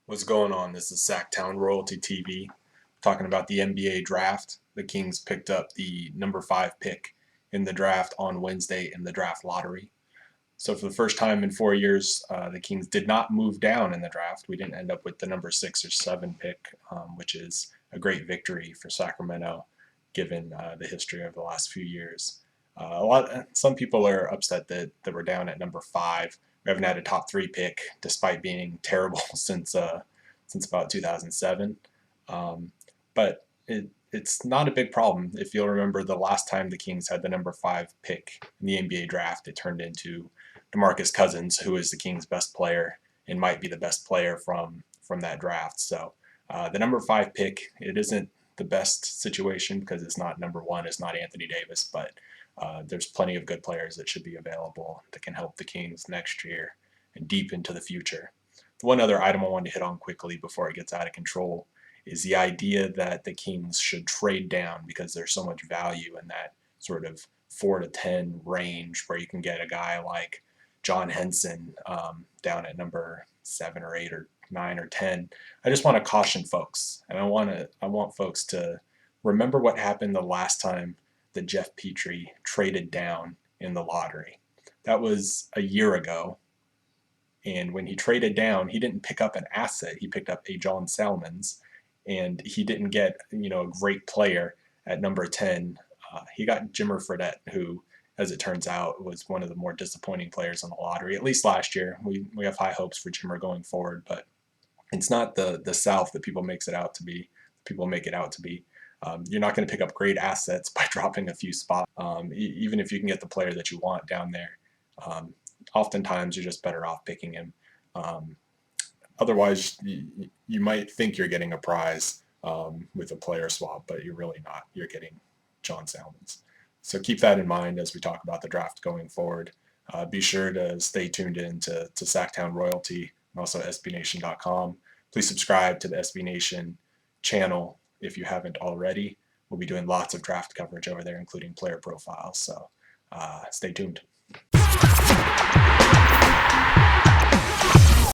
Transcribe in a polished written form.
What's going on? This is Sacktown Royalty TV talking about the NBA draft. The Kings picked up the number 5 pick in the draft on Wednesday in the draft lottery. So for the first time in 4 years, the Kings did not move down in the draft. We didn't end up with the number 6 or 7 pick, which is a great victory for Sacramento given the history of the last few years. Some people are upset that we're down at number 5. We haven't had a top 3 pick despite being terrible since about 2007. But it's not a big problem. If you'll remember, the last time the Kings had the number 5 pick in the NBA draft, it turned into DeMarcus Cousins, who is the Kings' best player and might be the best player from that draft. So the number 5 pick, it isn't the best situation because it's not number 1, it's not Anthony Davis, but there's plenty of good players that should be available that can help the Kings next year and deep into the future. One other item I wanted to hit on quickly before it gets out of control is the idea that the Kings should trade down because there's so much value in that sort of 4 to 10 range where you can get a guy like John Henson down at number 7 or 8 or 9 or 10. I just want to caution folks, and I want folks to remember what happened the last time that Jeff Petrie traded down in the lottery. That was a year ago, and when he traded down, he didn't pick up an asset. He picked up a John Salmons, and he didn't get a great player at number 10. He got Jimmer Fredette, who, as it turns out, was one of the more disappointing players in the lottery, at least last year. We have high hopes for Jimmer going forward, but it's not the South that people make it out to be. You're not going to pick up great assets by dropping a few spots, even if you can get the player that you want down there. Oftentimes, you're just better off picking him. Otherwise, you might think you're getting a prize with a player swap, but you're really not. You're getting John Salmons. So keep that in mind as we talk about the draft going forward. Be sure to stay tuned in to Sacktown Royalty and also SBNation.com. Please subscribe to the SB Nation channel if you haven't already. We'll be doing lots of draft coverage over there, including player profiles. So stay tuned.